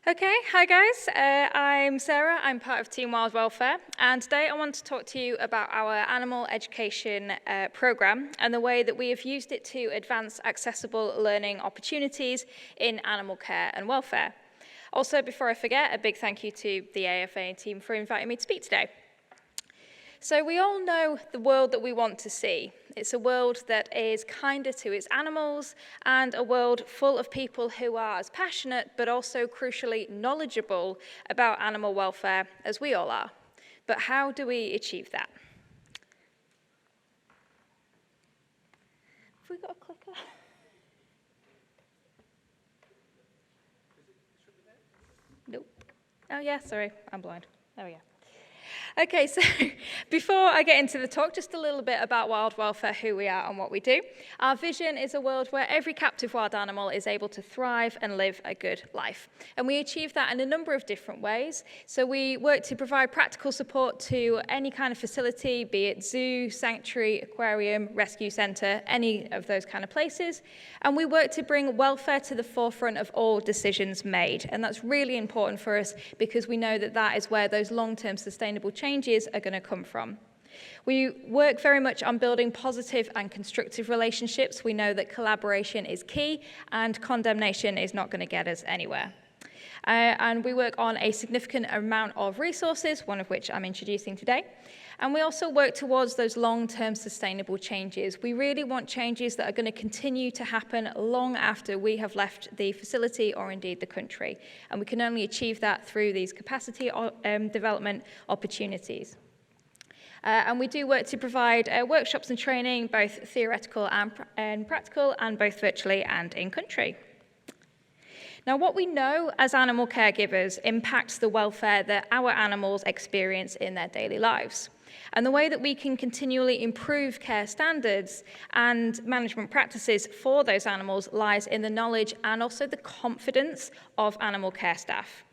Okay, hi guys, I'm Sarah, I'm part of Team Wild Welfare, and today I want to talk to you about our animal education program and the way that we have used it to advance accessible learning opportunities in animal care and welfare. Also, before I forget, a big thank you to the AfA team for inviting me to speak today. So we all know the world that we want to see. It's a world that is kinder to its animals and a world full of people who are as passionate but also crucially knowledgeable about animal welfare as we all are. But how do we achieve that? Have we got a clicker? Nope. Oh yeah, sorry, I'm blind. There we go. Okay, so before I get into the talk, just a little bit about wild welfare, who we are and what we do. Our vision is a world where every captive wild animal is able to thrive and live a good life. And we achieve that in a number of different ways. So we work to provide practical support to any kind of facility, be it zoo, sanctuary, aquarium, rescue centre, any of those kind of places. And we work to bring welfare to the forefront of all decisions made. And that's really important for us because we know that that is where those long-term sustainable changes are going to come from. We work very much on building positive and constructive relationships. We know that collaboration is key and condemnation is not going to get us anywhere. And we work on a significant amount of resources, one of which I'm introducing today. And we also work towards those long-term sustainable changes. We really want changes that are going to continue to happen long after we have left the facility or indeed the country. And we can only achieve that through these capacity development opportunities. And we do work to provide workshops and training, both theoretical and practical, and both virtually and in country. Now, what we know as animal caregivers impacts the welfare that our animals experience in their daily lives. And the way that we can continually improve care standards and management practices for those animals lies in the knowledge and also the confidence of animal care staff.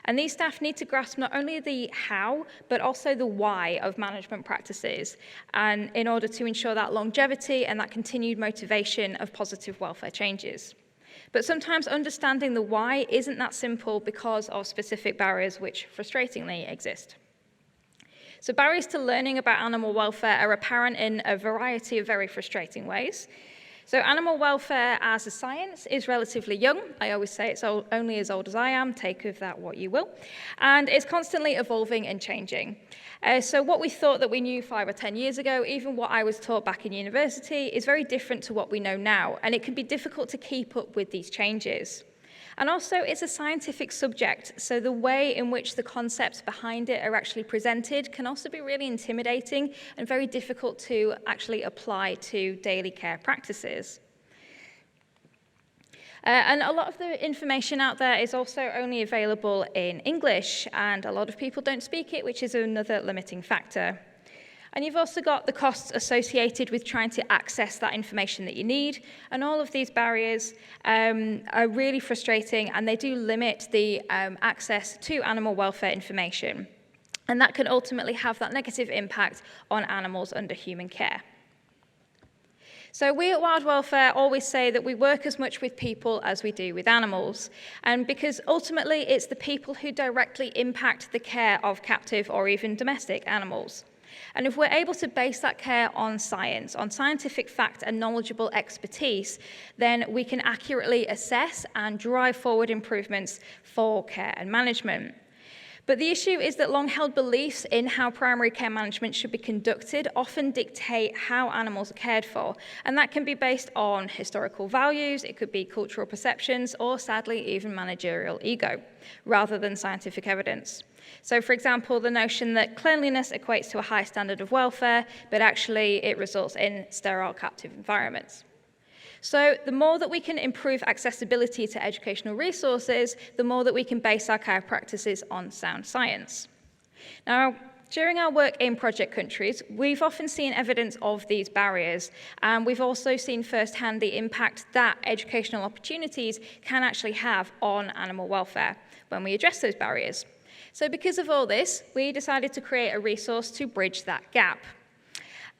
And these staff need to grasp not only the how, but also the why of management practices, and in order to ensure that longevity and that continued motivation of positive welfare changes. But sometimes understanding the why isn't that simple because of specific barriers which frustratingly exist. So barriers to learning about animal welfare are apparent in a variety of very frustrating ways. So animal welfare as a science is relatively young. I always say it's only as old as I am, take of that what you will. And it's constantly evolving and changing. So what we thought that we knew 5 or 10 years ago, even what I was taught back in university, is very different to what we know now. And it can be difficult to keep up with these changes. And also, it's a scientific subject, so the way in which the concepts behind it are actually presented can also be really intimidating and very difficult to actually apply to daily care practices. And a lot of the information out there is also only available in English, and a lot of people don't speak it, which is another limiting factor. And you've also got the costs associated with trying to access that information that you need. And all of these barriers are really frustrating, and they do limit the access to animal welfare information. And that can ultimately have that negative impact on animals under human care. So we at Wild Welfare always say that we work as much with people as we do with animals, and because ultimately it's the people who directly impact the care of captive or even domestic animals. And if we're able to base that care on science, on scientific fact and knowledgeable expertise, then we can accurately assess and drive forward improvements for care and management. But the issue is that long-held beliefs in how primary care management should be conducted often dictate how animals are cared for, and that can be based on historical values, it could be cultural perceptions, or sadly even managerial ego, rather than scientific evidence. So, for example, the notion that cleanliness equates to a high standard of welfare, but actually it results in sterile captive environments. So the more that we can improve accessibility to educational resources, the more that we can base our care practices on sound science. Now, during our work in project countries, we've often seen evidence of these barriers, and we've also seen firsthand the impact that educational opportunities can actually have on animal welfare when we address those barriers. So because of all this, we decided to create a resource to bridge that gap.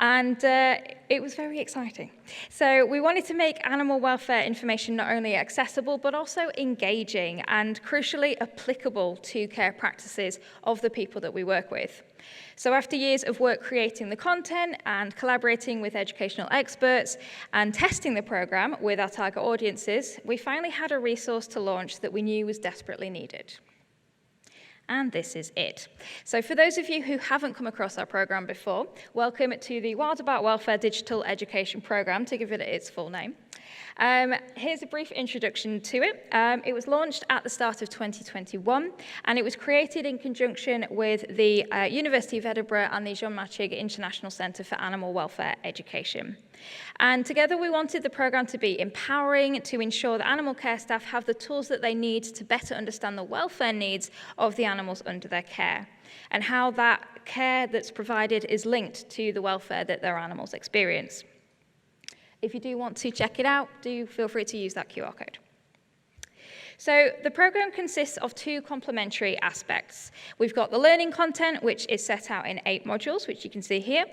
And it was very exciting. So we wanted to make animal welfare information not only accessible, but also engaging and crucially applicable to care practices of the people that we work with. So after years of work creating the content and collaborating with educational experts and testing the program with our target audiences, we finally had a resource to launch that we knew was desperately needed. And this is it. So for those of you who haven't come across our program before, welcome to the Wild About Welfare Digital Education Program, to give it its full name. Here's a brief introduction to it. It was launched at the start of 2021, and it was created in conjunction with the University of Edinburgh and the John Machig International Centre for Animal Welfare Education. And together we wanted the program to be empowering, to ensure that animal care staff have the tools that they need to better understand the welfare needs of the animals under their care, and how that care that's provided is linked to the welfare that their animals experience. If you do want to check it out, do feel free to use that QR code. So the program consists of two complementary aspects. We've got the learning content, which is set out in 8 modules, which you can see here.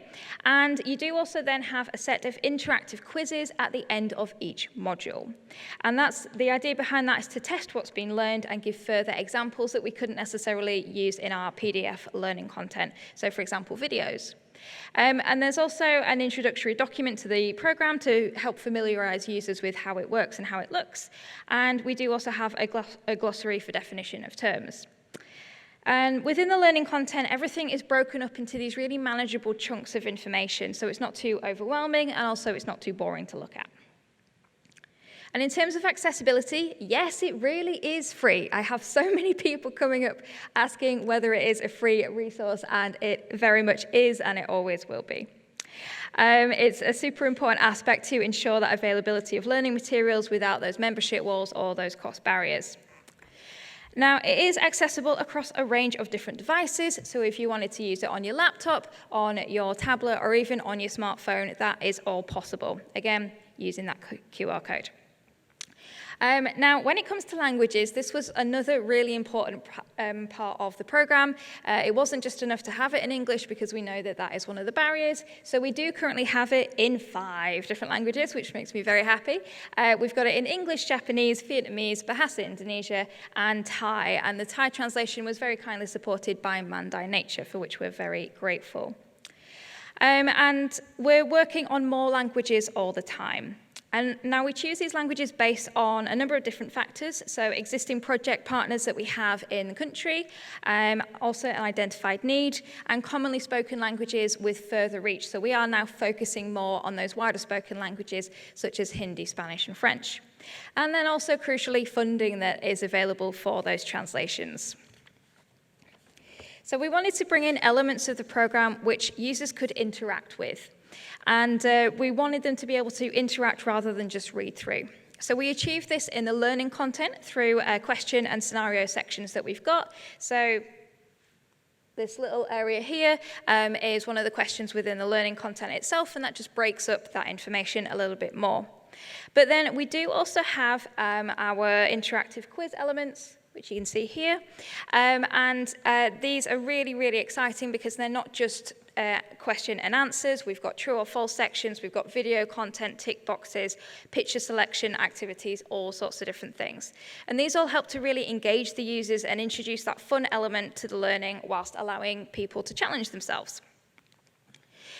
And you do also then have a set of interactive quizzes at the end of each module. And that's the idea behind that, is to test what's been learned and give further examples that we couldn't necessarily use in our PDF learning content. So for example, videos. And there's also an introductory document to the program to help familiarize users with how it works and how it looks. And we do also have a glossary for definition of terms. And within the learning content, everything is broken up into these really manageable chunks of information, so it's not too overwhelming, and also it's not too boring to look at. And in terms of accessibility, yes, it really is free. I have so many people coming up asking whether it is a free resource, and it very much is, and it always will be. It's a super important aspect to ensure that availability of learning materials without those membership walls or those cost barriers. Now, it is accessible across a range of different devices, so if you wanted to use it on your laptop, on your tablet, or even on your smartphone, that is all possible. Again, using that QR code. Now, when it comes to languages, this was another really important part of the program. It wasn't just enough to have it in English, because we know that that is one of the barriers. So we do currently have it in 5 different languages, which makes me very happy. We've got it in English, Japanese, Vietnamese, Bahasa Indonesia, and Thai. And the Thai translation was very kindly supported by Mandai Nature, for which we're very grateful. And we're working on more languages all the time. And now we choose these languages based on a number of different factors. So existing project partners that we have in the country, also an identified need, and commonly spoken languages with further reach. So we are now focusing more on those wider spoken languages, such as Hindi, Spanish, and French. And then also, crucially, funding that is available for those translations. So we wanted to bring in elements of the program which users could interact with. And we wanted them to be able to interact rather than just read through. So we achieved this in the learning content through question and scenario sections that we've got. So this little area here is one of the questions within the learning content itself, and that just breaks up that information a little bit more. But then we do also have our interactive quiz elements, which you can see here. These are really, really exciting, because they're not just question and answers. We've got true or false sections, we've got video content, tick boxes, picture selection activities, all sorts of different things. And these all help to really engage the users and introduce that fun element to the learning, whilst allowing people to challenge themselves.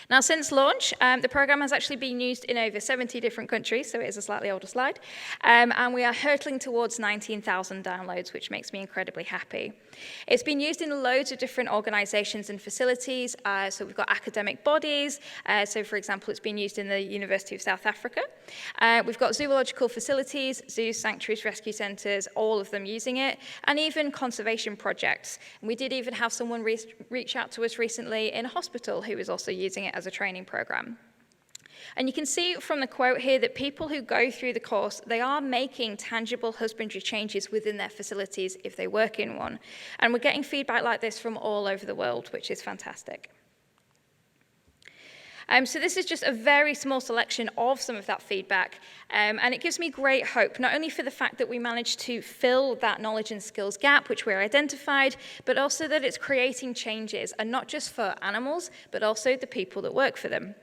Now, since launch, the program has actually been used in over 70 different countries, so it is a slightly older slide, and we are hurtling towards 19,000 downloads, which makes me incredibly happy. It's been used in loads of different organizations and facilities, so we've got academic bodies, so for example, it's been used in the University of South Africa. We've got zoological facilities, zoos, sanctuaries, rescue centers, all of them using it, and even conservation projects. And we did even have someone reach out to us recently in a hospital who is also using it as a training program. And you can see from the quote here that people who go through the course, they are making tangible husbandry changes within their facilities if they work in one. And we're getting feedback like this from all over the world, which is fantastic. So this is just a very small selection of some of that feedback, and it gives me great hope, not only for the fact that we managed to fill that knowledge and skills gap, which we're identified, but also that it's creating changes, and not just for animals, but also the people that work for them.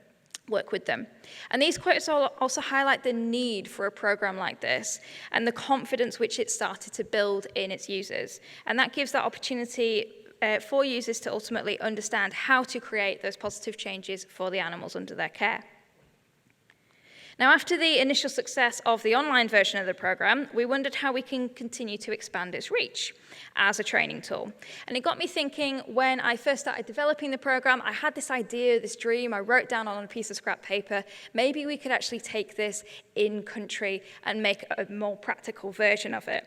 work with them. And these quotes also highlight the need for a program like this and the confidence which it started to build in its users. And that gives that opportunity for users to ultimately understand how to create those positive changes for the animals under their care. Now, after the initial success of the online version of the program, we wondered how we can continue to expand its reach as a training tool. And it got me thinking, when I first started developing the program, I had this idea, this dream, I wrote down on a piece of scrap paper, maybe we could actually take this in country and make a more practical version of it.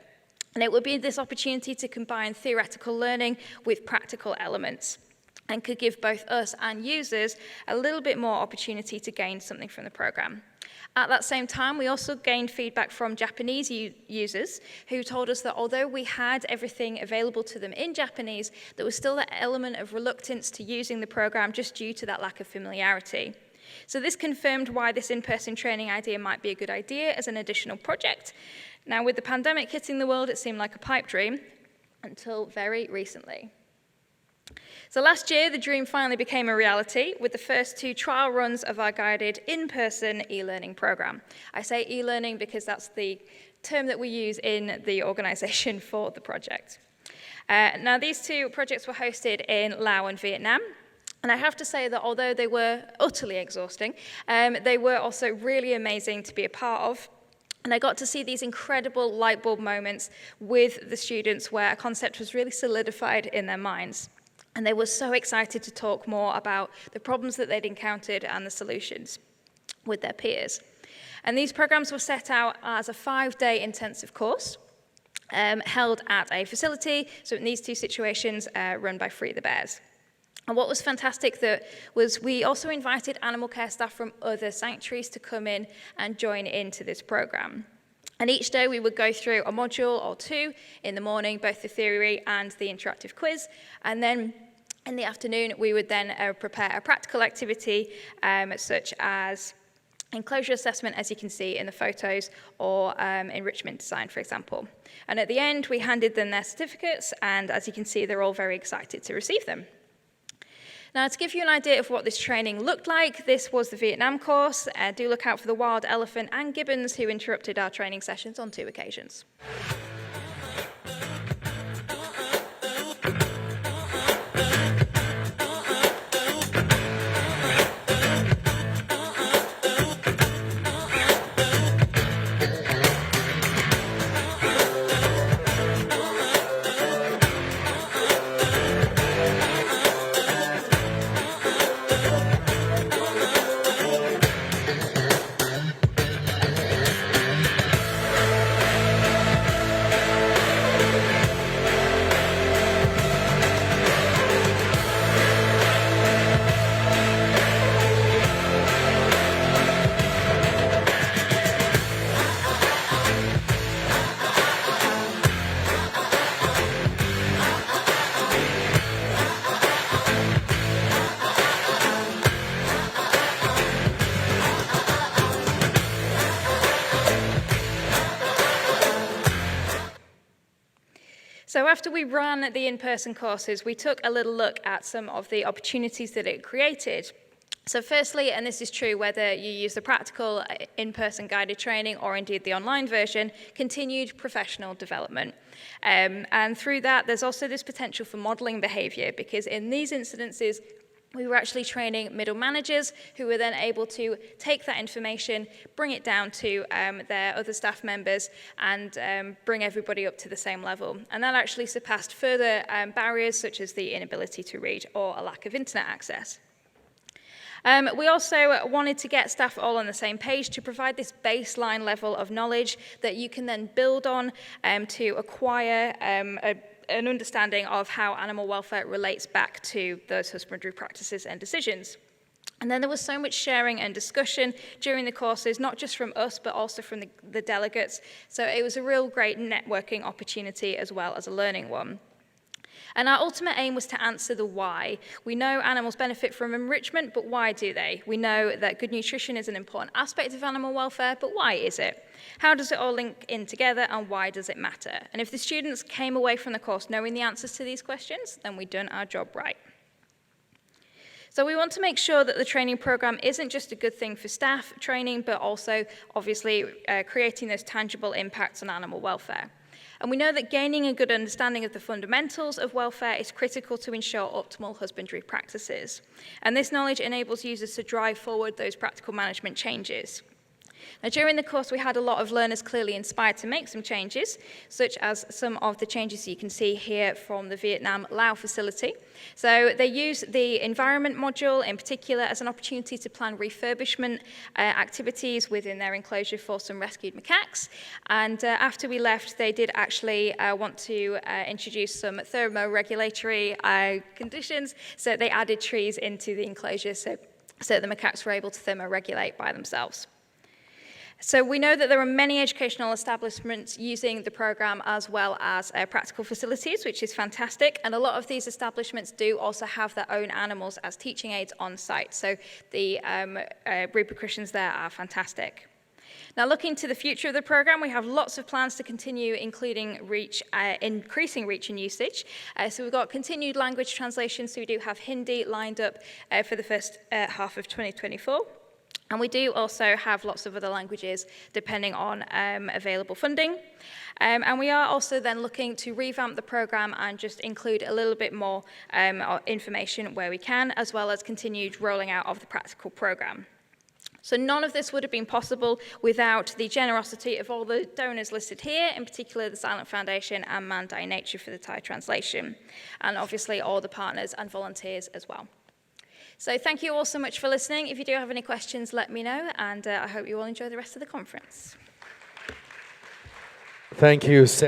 And it would be this opportunity to combine theoretical learning with practical elements, and could give both us and users a little bit more opportunity to gain something from the program. At that same time, we also gained feedback from Japanese users who told us that although we had everything available to them in Japanese, there was still that element of reluctance to using the program just due to that lack of familiarity. So this confirmed why this in-person training idea might be a good idea as an additional project. Now, with the pandemic hitting the world, it seemed like a pipe dream until very recently. So last year, the dream finally became a reality with the first 2 trial runs of our guided in-person e-learning program. I say e-learning because that's the term that we use in the organization for the project. Now, these 2 projects were hosted in Laos and Vietnam. And I have to say that although they were utterly exhausting, they were also really amazing to be a part of. And I got to see these incredible light bulb moments with the students where a concept was really solidified in their minds. And they were so excited to talk more about the problems that they'd encountered and the solutions with their peers. And these programs were set out as a 5-day intensive course held at a facility, so in these 2 situations, run by Free the Bears. And what was fantastic was we also invited animal care staff from other sanctuaries to come in and join into this program. And each day we would go through a module or 2 in the morning, both the theory and the interactive quiz. And then in the afternoon, we would then prepare a practical activity such as enclosure assessment, as you can see in the photos, or enrichment design, for example. And at the end, we handed them their certificates, and as you can see, they're all very excited to receive them. Now, to give you an idea of what this training looked like, this was the Vietnam course. Do look out for the wild elephant and gibbons who interrupted our training sessions on 2 occasions. So after we ran the in-person courses, we took a little look at some of the opportunities that it created. So firstly, and this is true whether you use the practical in-person guided training or indeed the online version, continued professional development. And through that, there's also this potential for modeling behavior, because in these incidences, we were actually training middle managers who were then able to take that information, bring it down to their other staff members, and bring everybody up to the same level. And that actually surpassed further barriers such as the inability to read or a lack of internet access. We also wanted to get staff all on the same page to provide this baseline level of knowledge that you can then build on to acquire an understanding of how animal welfare relates back to those husbandry practices and decisions. And then there was so much sharing and discussion during the courses, not just from us, but also from the delegates. So it was a real great networking opportunity as well as a learning one. And our ultimate aim was to answer the why. We know animals benefit from enrichment, but why do they? We know that good nutrition is an important aspect of animal welfare, but why is it? How does it all link in together, and why does it matter? And if the students came away from the course knowing the answers to these questions, then we'd done our job right. So we want to make sure that the training program isn't just a good thing for staff training, but also obviously creating those tangible impacts on animal welfare. And we know that gaining a good understanding of the fundamentals of welfare is critical to ensure optimal husbandry practices. And this knowledge enables users to drive forward those practical management changes. Now, during the course, we had a lot of learners clearly inspired to make some changes, such as some of the changes you can see here from the Vietnam Lao facility. So they use the environment module in particular as an opportunity to plan refurbishment activities within their enclosure for some rescued macaques. And after we left, they did actually want to introduce some thermoregulatory conditions. So they added trees into the enclosure so the macaques were able to thermoregulate by themselves. So we know that there are many educational establishments using the program as well as practical facilities, which is fantastic. And a lot of these establishments do also have their own animals as teaching aids on site. So the repercussions there are fantastic. Now, looking to the future of the program, we have lots of plans to continue including increasing reach and usage. So we've got continued language translation. So we do have Hindi lined up for the first half of 2024. And we do also have lots of other languages depending on available funding. And we are also then looking to revamp the program and just include a little bit more information where we can, as well as continued rolling out of the practical program. So none of this would have been possible without the generosity of all the donors listed here, in particular the Silent Foundation and Mandai Nature for the Thai translation, and obviously all the partners and volunteers as well. So thank you all so much for listening. If you do have any questions, let me know, and I hope you all enjoy the rest of the conference. Thank you, Sarah.